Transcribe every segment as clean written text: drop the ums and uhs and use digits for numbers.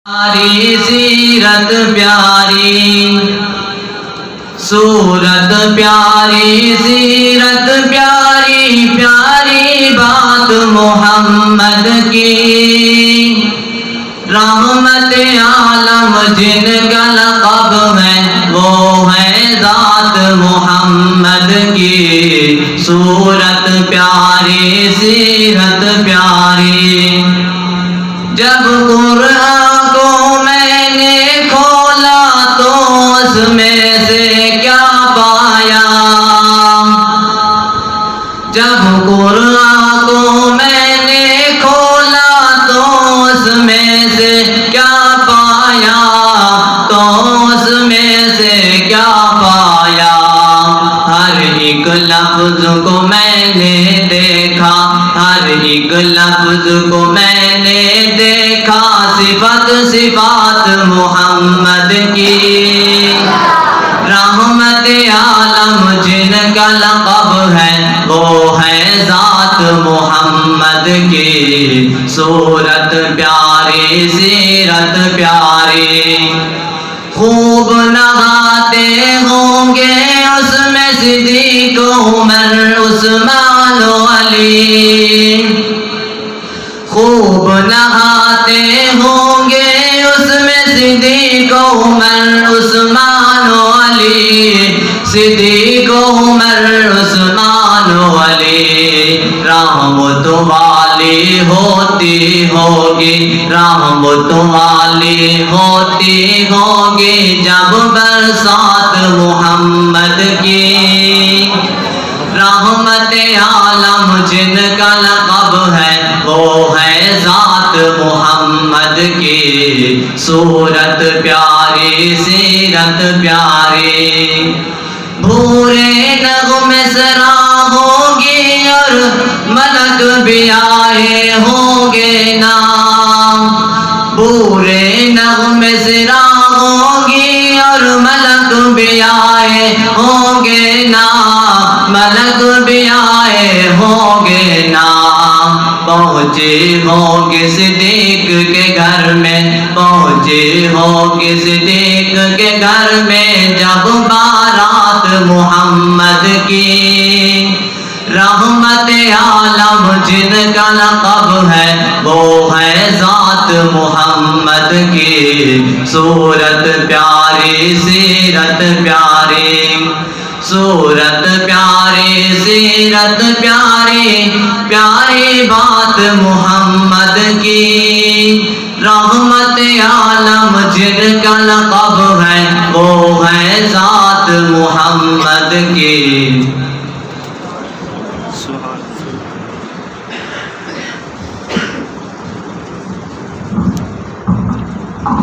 پیاری سیرت پیاری صورت پیاری سیرت پیاری پیاری بات محمد کی رحمت عالم جن کا لقب ہے وہ ہے ذات محمد کی صورت پیاری سیرت پیاری جب قرآن کو میں نے کھولا تو اس میں سے کیا پایا جب قرآن کو میں نے کھولا تو اس میں سے کیا پایا تو اس میں سے کیا پایا ہر ایک لفظ کو میں نے دیکھا ہر ایک لفظ کو میں نے دیکھا صفات محمد کی رحمت عالم جن کا لقب ہے وہ ہے ذات محمد کی صورت پیاری سیرت پیاری خوب نہاتے ہوں گے اس میں صدیق عمر عثمان و علی خوب نہاتے ہوں گے اس میں صدیق عمر عثمان و علی صدیق عمر عثمان و علی رحمت والی ہوتی ہوگی رحمت والی ہوتی ہوگی جب برسات محمد کی رحمت عالم جن کا لقب ہے وہ ہے ذات محمد کی صورت پیاری سیرت پیاری بھورے نغمے سرا ہوگی اور ملک بھی آئے ہوں گے نا بھورے نغمے سرا ہوگی اور ملک بھی آئے ہوں گے نا ملک بھی آئے ہوں گے نا پہنچے ہوگے صدیق کے گھر میں پہنچے ہوگے صدیق کے گھر میں جب بارات محمد کی رحمت عالم جن کا لقب ہے وہ ہے ذات محمد کی صورت پیاری سیرت پیاری صورت پیاری سیرت پیاری پیاری بات محمد کی رحمت عالم جن کا لقب ہے وہ ہے ذات محمد کی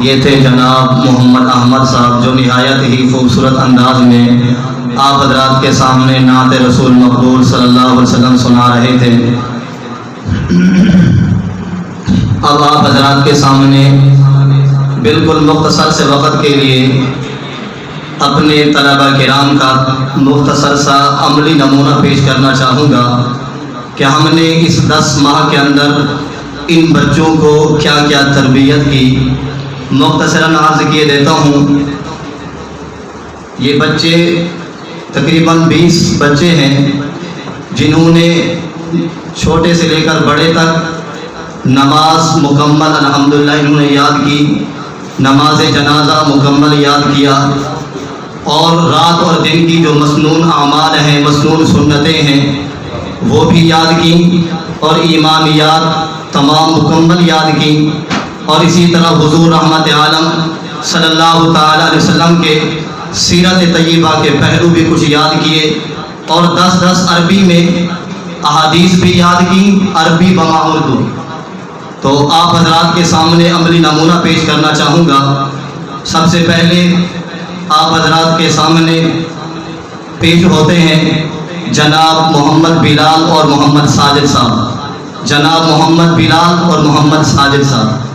یہ تھے جناب محمد احمد صاحب جو نہایت ہی خوبصورت انداز میں آپ حضرات کے سامنے نعت رسول مقبول صلی اللہ علیہ وسلم سنا رہے تھے۔ اب آپ حضرات کے سامنے بالکل مختصر سے وقت کے لیے اپنے طلبہ کرام کا مختصر سا عملی نمونہ پیش کرنا چاہوں گا کہ ہم نے اس 10 ماہ کے اندر ان بچوں کو کیا کیا تربیت کی۔ مختصراً عرض کیے دیتا ہوں، یہ بچے تقریباً 20 بچے ہیں جنہوں نے چھوٹے سے لے کر بڑے تک نماز مکمل الحمدللہ انہوں نے یاد کی، نماز جنازہ مکمل یاد کیا، اور رات اور دن کی جو مسنون اعمال ہیں مسنون سنتیں ہیں وہ بھی یاد کی، اور ایمانیات تمام مکمل یاد کی، اور اسی طرح حضور رحمت عالم صلی اللہ تعالیٰ علیہ وسلم کے سیرت طیبہ کے پہلو بھی کچھ یاد کیے، اور 10 عربی میں احادیث بھی یاد کی، عربی بما اردو۔ تو آپ حضرات کے سامنے عملی نمونہ پیش کرنا چاہوں گا۔ سب سے پہلے آپ حضرات کے سامنے پیش ہوتے ہیں جناب محمد بلال اور محمد ساجد صاحب، جناب محمد بلال اور محمد ساجد صاحب۔